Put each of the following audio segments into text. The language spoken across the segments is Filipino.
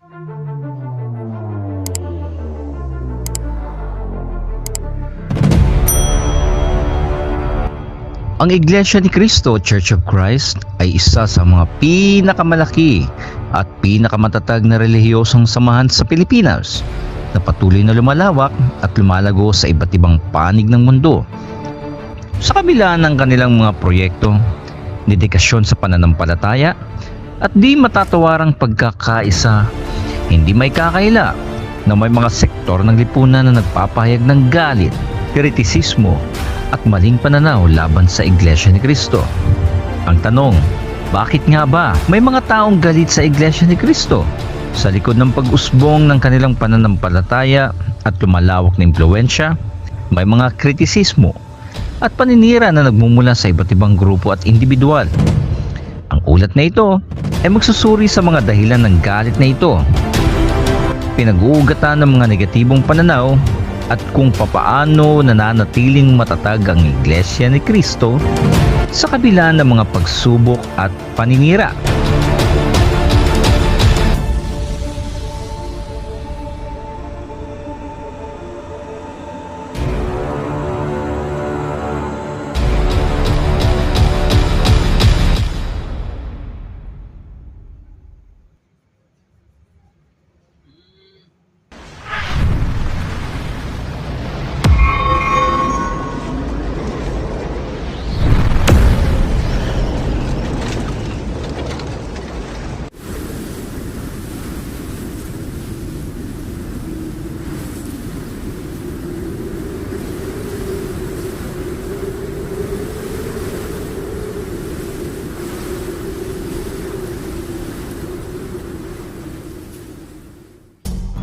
Ang Iglesia ni Cristo Church of Christ ay isa sa mga pinakamalaki at pinakamatatag na relihiyosong samahan sa Pilipinas na patuloy na lumalawak at lumalago sa iba't ibang panig ng mundo. Sa kabila ng kanilang mga proyekto, dedikasyon sa pananampalataya at di matatawarang pagkakaisa, hindi may kakaila na may mga sektor ng lipunan na nagpapahayag ng galit, kritisismo at maling pananaw laban sa Iglesia ni Cristo. Ang tanong, bakit nga ba may mga taong galit sa Iglesia ni Cristo? Sa likod ng pag-usbong ng kanilang pananampalataya at lumalawak na impluwensya, may mga kritisismo at paninira na nagmumula sa iba't ibang grupo at individual. Ang ulat na ito ay magsusuri sa mga dahilan ng galit na ito, pinag-uugatan ng mga negatibong pananaw at kung papaano nananatiling matatag ang Iglesia ni Cristo sa kabila ng mga pagsubok at paninira.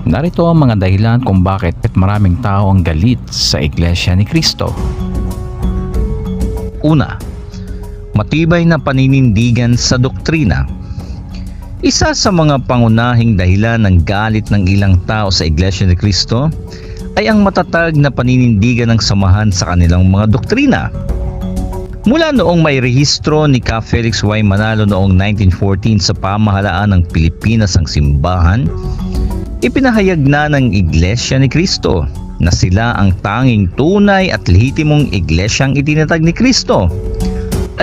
Narito ang mga dahilan kung bakit maraming tao ang galit sa Iglesia ni Cristo. Una, matibay na paninindigan sa doktrina. Isa sa mga pangunahing dahilan ng galit ng ilang tao sa Iglesia ni Cristo ay ang matatag na paninindigan ng samahan sa kanilang mga doktrina. Mula noong may rehistro ni Ka Felix Y. Manalo noong 1914 sa pamahalaan ng Pilipinas ang simbahan, ipinahayag na ng Iglesia ni Cristo na sila ang tanging tunay at lehitimong iglesyang itinatag ni Cristo,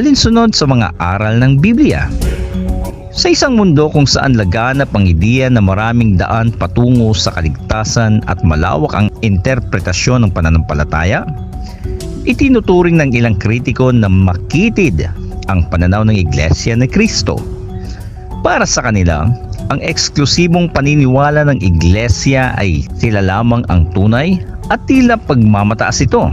alinsunod sa mga aral ng Biblia. Sa isang mundo kung saan laganap ang ideya na maraming daan patungo sa kaligtasan at malawak ang interpretasyon ng pananampalataya, itinuturing ng ilang kritiko na makitid ang pananaw ng Iglesia ni Cristo. Para sa kanila, ang eksklusibong paniniwala ng Iglesia ay sila lamang ang tunay at tila pagmamataas ito.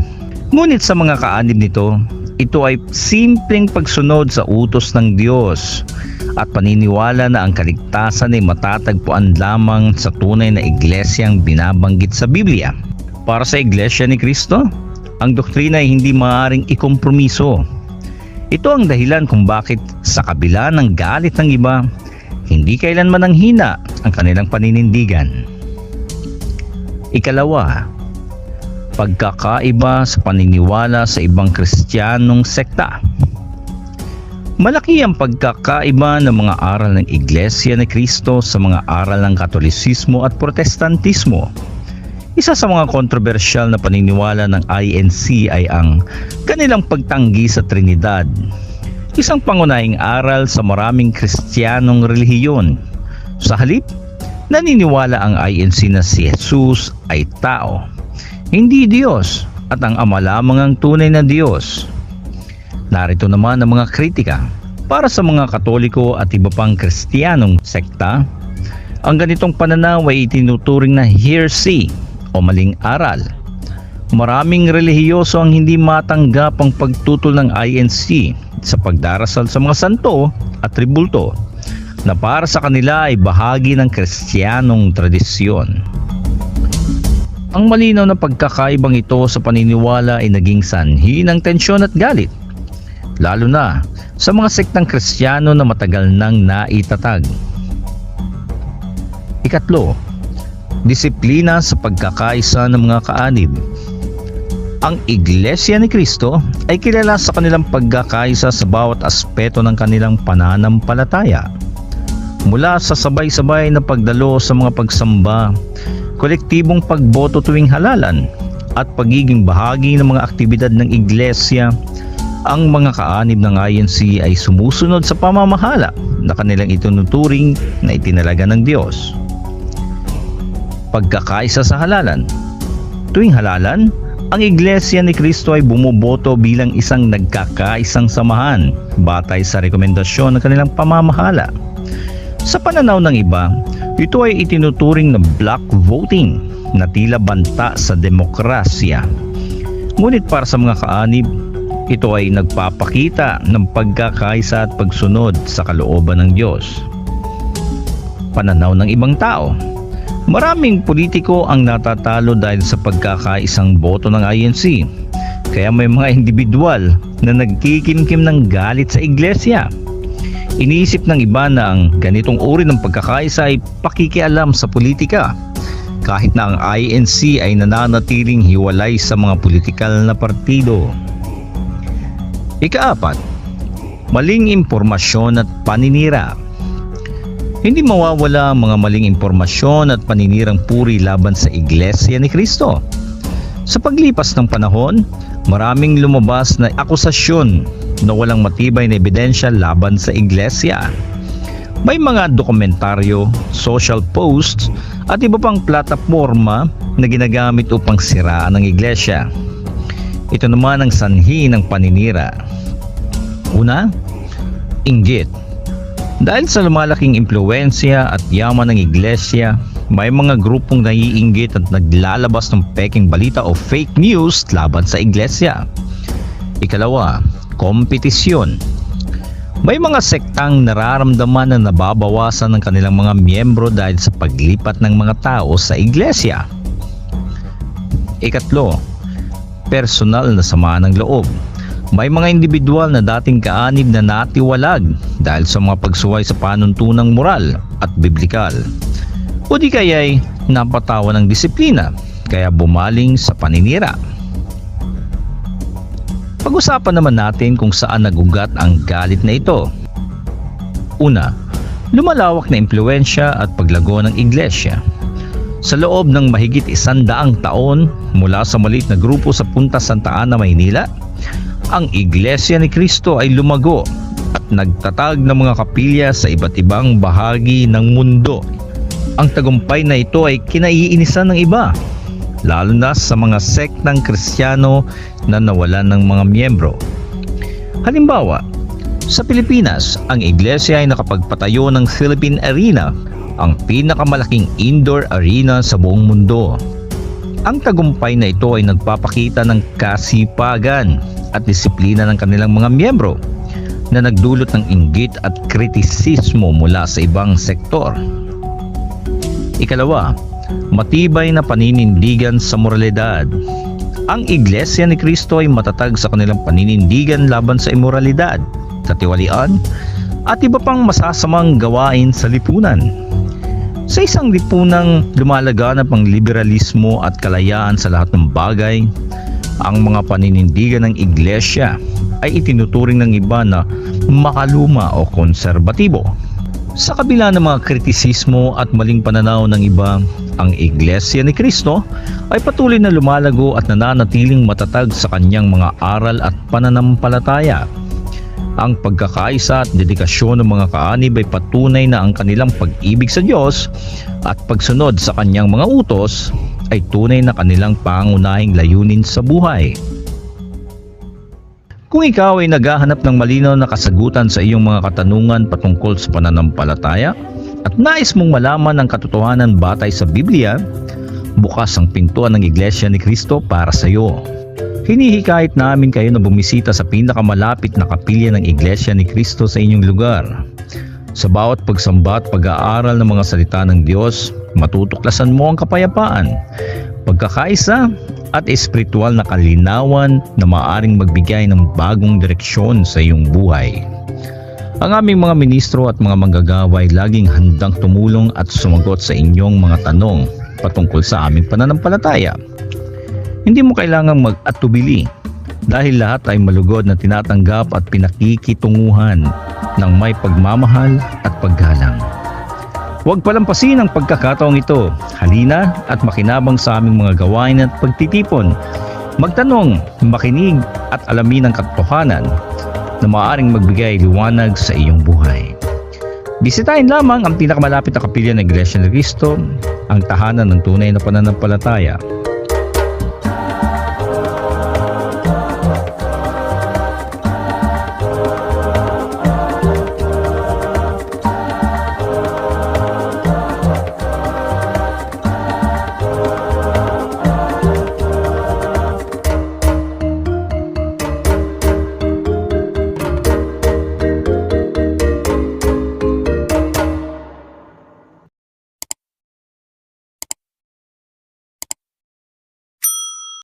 Ngunit sa mga kaanib nito, ito ay simpleng pagsunod sa utos ng Diyos at paniniwala na ang kaligtasan ay matatagpuan lamang sa tunay na iglesyang binabanggit sa Biblia. Para sa Iglesia ni Cristo, ang doktrina ay hindi maaaring ikompromiso. Ito ang dahilan kung bakit sa kabila ng galit ng iba, hindi kailanman nanghina ang kanilang paninindigan. Ikalawa, pagkakaiba sa paniniwala sa ibang Kristiyanong sekta. Malaki ang pagkakaiba ng mga aral ng Iglesia ni Cristo sa mga aral ng Katolisismo at Protestantismo. Isa sa mga kontrobersyal na paniniwala ng INC ay ang kanilang pagtanggi sa Trinidad, isang pangunahing aral sa maraming Kristiyanong relihiyon. Sa halip, naniniwala ang INC na si Jesus ay tao, hindi Diyos, at ang Ama lamang ang tunay na Diyos. Narito naman ang mga kritika. Para sa mga Katoliko at iba pang Kristiyanong sekta, ang ganitong pananaw ay itinuturing na heresy o maling aral. Maraming relihiyoso ang hindi matanggap ang pagtutol ng INC sa pagdarasal sa mga santo at tribulto na para sa kanila ay bahagi ng Kristiyanong tradisyon. Ang malinaw na pagkakaibang ito sa paniniwala ay naging sanhi ng tensyon at galit, lalo na sa mga sektang Kristiyano na matagal nang naitatag. Ikatlo, disiplina sa pagkakaisa ng mga kaanib. Ang Iglesia ni Cristo ay kilala sa kanilang pagkakaisa sa bawat aspeto ng kanilang pananampalataya. mula sa sabay-sabay na pagdalo sa mga pagsamba, kolektibong pagboto tuwing halalan, at pagiging bahagi ng mga aktibidad ng iglesia, ang mga kaanib ng INC ay sumusunod sa pamamahala na kanilang itinuturing na itinalaga ng Diyos. Pagkakaisa sa halalan. Tuwing halalan, ang Iglesia ni Cristo ay bumoboto bilang isang nagkakaisang samahan batay sa rekomendasyon ng kanilang pamamahala. Sa pananaw ng iba, ito ay itinuturing na block voting na tila banta sa demokrasya. Ngunit para sa mga kaanib, ito ay nagpapakita ng pagkakaisa at pagsunod sa kalooban ng Diyos. Pananaw ng ibang tao. Maraming politiko ang natatalo dahil sa pagkakaisang boto ng INC. Kaya may mga individual na nagkikimkim ng galit sa iglesia. Iniisip ng iba na ang ganitong uri ng pagkakaisa ay pakikialam sa politika, kahit na ang INC ay nananatiling hiwalay sa mga politikal na partido. Ika-4, maling impormasyon at paninira. Hindi mawawala ang mga maling impormasyon at paninirang puri laban sa Iglesia ni Cristo. Sa paglipas ng panahon, maraming lumabas na akusasyon na walang matibay na ebidensya laban sa Iglesia. May mga dokumentaryo, social posts at iba pang plataforma na ginagamit upang siraan ang Iglesia. Ito naman ang sanhi ng paninira. Una, inggit. Dahil sa lumalaking impluwensya at yaman ng iglesia, may mga grupong naiinggit at naglalabas ng peking balita o fake news laban sa iglesia. Ikalawa, kompetisyon. May mga sektang nararamdaman na nababawasan ng kanilang mga miyembro dahil sa paglipat ng mga tao sa iglesia. Ikatlo, personal na sama ng loob. May mga individual na dating kaanib na natiwalag dahil sa mga pagsuway sa panuntunang moral at biblikal. O di kaya'y napatawan ng disiplina kaya bumaling sa paninira. Pag-usapan naman natin kung saan nagugat ang galit na ito. Una, lumalawak na impluwensya at paglago ng iglesia. Sa loob ng mahigit 100 taon mula sa maliit na grupo sa Punta Santa Ana, Maynila, ang Iglesia ni Cristo ay lumago at nagtatag ng mga kapilya sa iba't ibang bahagi ng mundo. Ang tagumpay na ito ay kinaiinisan ng iba, lalo na sa mga sektang Kristiyano na nawalan ng mga miyembro. Halimbawa, sa Pilipinas, ang Iglesia ay nakapagpatayo ng Philippine Arena, ang pinakamalaking indoor arena sa buong mundo. Ang tagumpay na ito ay nagpapakita ng kasipagan at disiplina ng kanilang mga miyembro na nagdulot ng inggit at kritisismo mula sa ibang sektor. Ikalawa, matibay na paninindigan sa moralidad. Ang Iglesia ni Cristo ay matatag sa kanilang paninindigan laban sa imoralidad, katiwalian, at iba pang masasamang gawain sa lipunan. Sa isang lipunang lumalaganap ang liberalismo at kalayaan sa lahat ng bagay, ang mga paninindigan ng iglesia ay itinuturing ng iba na makaluma o konserbatibo. Sa kabila ng mga kritisismo at maling pananaw ng iba, ang Iglesia ni Cristo ay patuloy na lumalago at nananatiling matatag sa kanyang mga aral at pananampalataya. Ang pagkakaisa at dedikasyon ng mga kaanib ay patunay na ang kanilang pag-ibig sa Diyos at pagsunod sa kanyang mga utos ay tunay na kanilang pangunahing layunin sa buhay. Kung ikaw ay naghahanap ng malinaw na kasagutan sa iyong mga katanungan patungkol sa pananampalataya at nais mong malaman ang katotohanan batay sa Biblia, bukas ang pintuan ng Iglesia ni Cristo para sa iyo. Hinihikayat namin kayo na bumisita sa pinakamalapit na kapilya ng Iglesia ni Cristo sa inyong lugar. Sa bawat pagsamba at pag-aaral ng mga salita ng Diyos, matutuklasan mo ang kapayapaan, pagkakaisa at espiritual na kalinawan na maaaring magbigay ng bagong direksyon sa iyong buhay. Ang aming mga ministro at mga manggagawa ay laging handang tumulong at sumagot sa inyong mga tanong patungkol sa aming pananampalataya. Hindi mo kailangang mag-atubili dahil lahat ay malugod na tinatanggap at pinakikitunguhan ng may pagmamahal at paggalang. Huwag palampasin ang pagkakataong ito. Halina at makinabang sa aming mga gawain at pagtitipon. Magtanong, makinig at alamin ang katotohanan na maaaring magbigay liwanag sa iyong buhay. Bisitahin lamang ang pinakamalapit na kapilya ng Iglesia ni Cristo, ang tahanan ng tunay na pananampalataya.